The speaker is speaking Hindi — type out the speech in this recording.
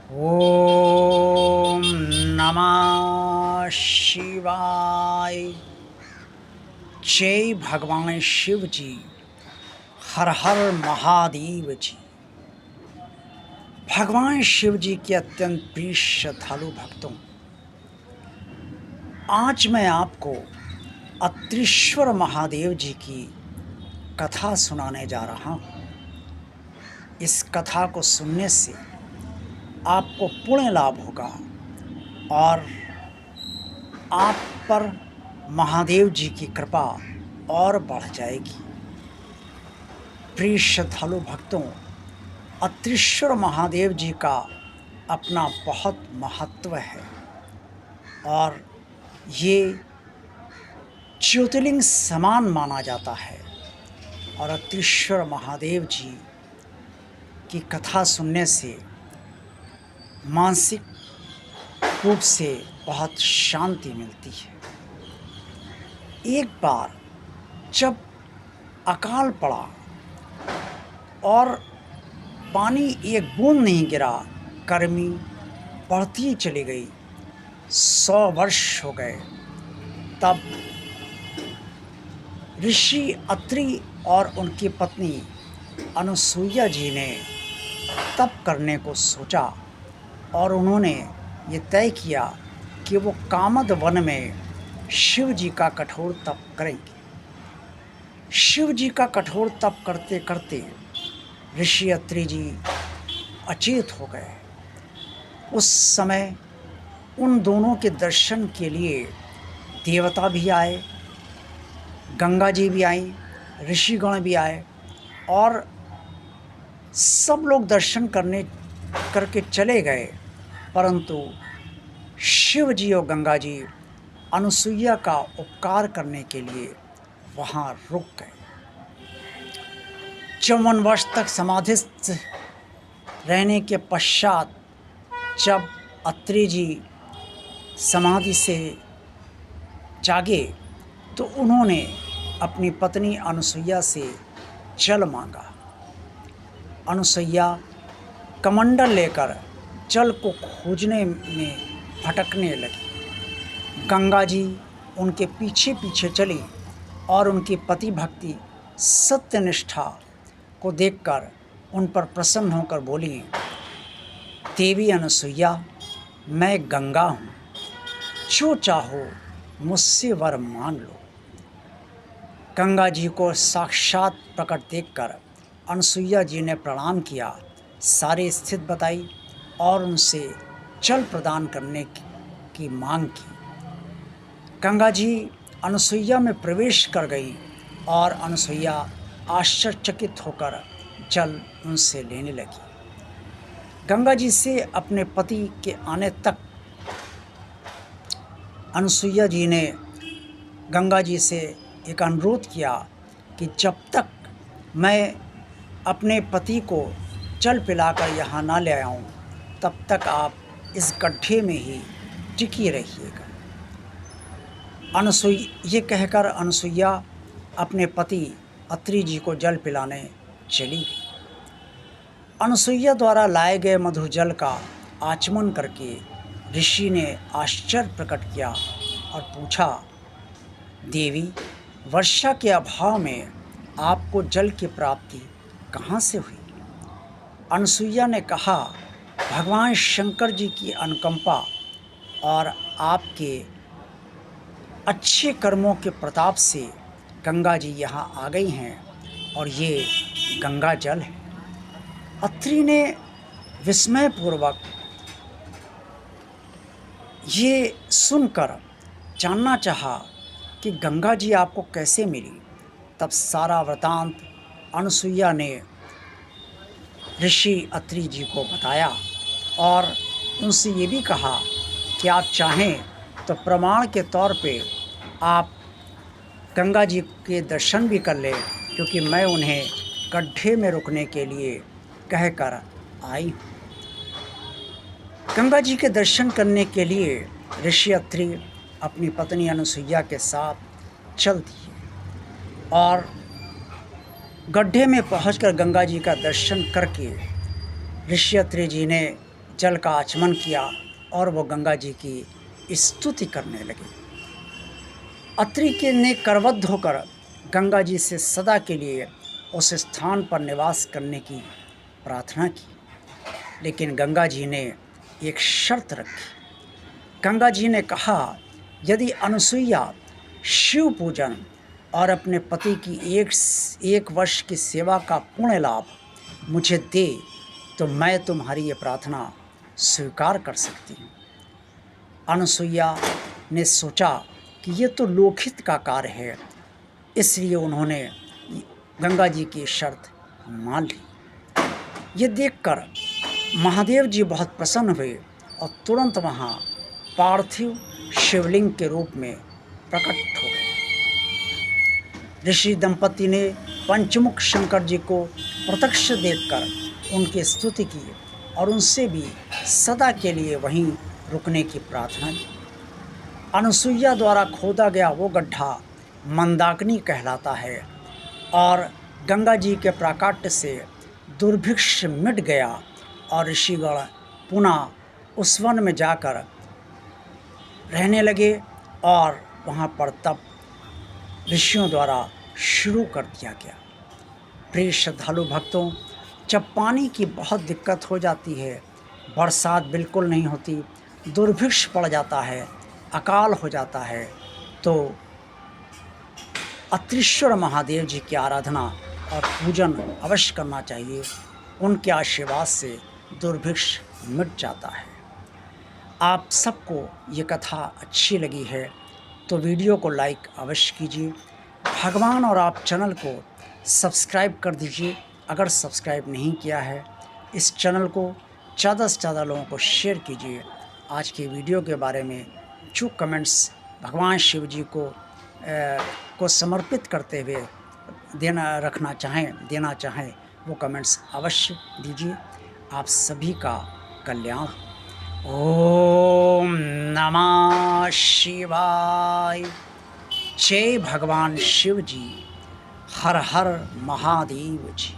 ओम नमः शिवाय। जय भगवान शिव जी। हर हर महादेव जी। भगवान शिव जी के अत्यंत प्रिय श्रद्धालु भक्तों, आज मैं आपको अत्रीश्वर महादेव जी की कथा सुनाने जा रहा हूँ। इस कथा को सुनने से आपको पुण्य लाभ होगा और आप पर महादेव जी की कृपा और बढ़ जाएगी। प्रिय श्रद्धालु भक्तों, अत्रीश्वर महादेव जी का अपना बहुत महत्व है और ये ज्योतिर्लिंग समान माना जाता है। और अत्रीश्वर महादेव जी की कथा सुनने से मानसिक रूप से बहुत शांति मिलती है। एक बार जब अकाल पड़ा और पानी एक बूंद नहीं गिरा, गर्मी बढ़ती चली गई, 100 वर्ष हो गए, तब ऋषि अत्रि और उनकी पत्नी अनुसुईया जी ने तप करने को सोचा और उन्होंने ये तय किया कि वो कामद वन में शिव जी का कठोर तप करेंगे। शिव जी का कठोर तप करते करते ऋषि अत्रि जी अचेत हो गए। उस समय उन दोनों के दर्शन के लिए देवता भी आए, गंगा जी भी आई, ऋषिगण भी आए और सब लोग दर्शन करके चले गए, परंतु शिव जी और गंगा जी अनुसुईया का उपकार करने के लिए वहाँ रुक गए। 54 वर्ष तक समाधिस्थ रहने के पश्चात जब अत्रि जी समाधि से जागे तो उन्होंने अपनी पत्नी अनुसुईया से जल मांगा। अनुसुईया कमंडल लेकर जल को खोजने में भटकने लगी। गंगा जी उनके पीछे पीछे चली और उनकी पति भक्ति सत्यनिष्ठा को देखकर उन पर प्रसन्न होकर बोली, देवी अनुसुईया, मैं गंगा हूँ, जो चाहो मुझसे वर मांग लो। गंगा जी को साक्षात प्रकट देखकर अनुसुईया जी ने प्रणाम किया, सारी स्थिति बताई और उनसे जल प्रदान करने की मांग की। गंगा जी अनुसुईया में प्रवेश कर गई और अनुसुईया आश्चर्यचकित होकर जल उनसे लेने लगी। गंगा जी से अपने पति के आने तक अनुसुईया जी ने गंगा जी से एक अनुरोध किया कि जब तक मैं अपने पति को जल पिलाकर यहाँ ना ले आऊँ, तब तक आप इस गड्ढे में ही टिकी रहिएगा। ये कहकर अनुसुईया अपने पति अत्रि जी को जल पिलाने चली गई। अनुसुईया द्वारा लाए गए मधुर जल का आचमन करके ऋषि ने आश्चर्य प्रकट किया और पूछा, देवी, वर्षा के अभाव में आपको जल की प्राप्ति कहाँ से हुई? अनुसुईया ने कहा, भगवान शंकर जी की अनुकंपा और आपके अच्छे कर्मों के प्रताप से गंगा जी यहाँ आ गई हैं और ये गंगा जल है। अत्रि ने विस्मयपूर्वक ये सुनकर जानना चाहा कि गंगा जी आपको कैसे मिली। तब सारा वृतांत अनुसुईया ने ऋषि अत्रि जी को बताया और उनसे ये भी कहा कि आप चाहें तो प्रमाण के तौर पे आप गंगा जी के दर्शन भी कर लें, क्योंकि मैं उन्हें गड्ढे में रुकने के लिए कहकर आई हूँ। गंगा जी के दर्शन करने के लिए ऋषि अत्रि अपनी पत्नी अनुसुईया के साथ चल दिए और गड्ढे में पहुंचकर गंगा जी का दर्शन करके ऋषि अत्रि जी ने जल का आचमन किया और वो गंगा जी की स्तुति करने लगे। अत्रि के ने करबद्ध होकर गंगा जी से सदा के लिए उस स्थान पर निवास करने की प्रार्थना की, लेकिन गंगा जी ने एक शर्त रखी। गंगा जी ने कहा, यदि अनुसुईया शिव पूजन और अपने पति की एक वर्ष की सेवा का पुण्य लाभ मुझे दे तो मैं तुम्हारी ये प्रार्थना स्वीकार कर सकती हूँ। अनुसुईया ने सोचा कि ये तो लोकहित का कार्य है, इसलिए उन्होंने गंगा जी की शर्त मान ली। ये देखकर महादेव जी बहुत प्रसन्न हुए और तुरंत वहाँ पार्थिव शिवलिंग के रूप में प्रकट हो गए। ऋषि दंपति ने पंचमुख शंकर जी को प्रत्यक्ष देखकर उनकी स्तुति की और उनसे भी सदा के लिए वहीं रुकने की प्रार्थना की। अनुसुईया द्वारा खोदा गया वो गड्ढा मंदाकिनी कहलाता है और गंगा जी के प्राकट्य से दुर्भिक्ष मिट गया और ऋषिगण पुनः उस वन में जाकर रहने लगे और वहाँ पर तप ऋषियों द्वारा शुरू कर दिया गया। प्रिय श्रद्धालु भक्तों, जब पानी की बहुत दिक्कत हो जाती है, बरसात बिल्कुल नहीं होती, दुर्भिक्ष पड़ जाता है, अकाल हो जाता है, तो अत्रीश्वर महादेव जी की आराधना और पूजन अवश्य करना चाहिए। उनके आशीर्वाद से दुर्भिक्ष मिट जाता है। आप सबको ये कथा अच्छी लगी है तो वीडियो को लाइक अवश्य कीजिए। भगवान और आप चैनल को सब्सक्राइब कर दीजिए अगर सब्सक्राइब नहीं किया है। इस चैनल को ज़्यादा से ज़्यादा लोगों को शेयर कीजिए। आज की वीडियो के बारे में जो कमेंट्स भगवान शिव जी को समर्पित करते हुए देना चाहें वो कमेंट्स अवश्य दीजिए। आप सभी का कल्याण। ओम नमः शिवाय। जय भगवान शिव जी। हर हर महादेव जी।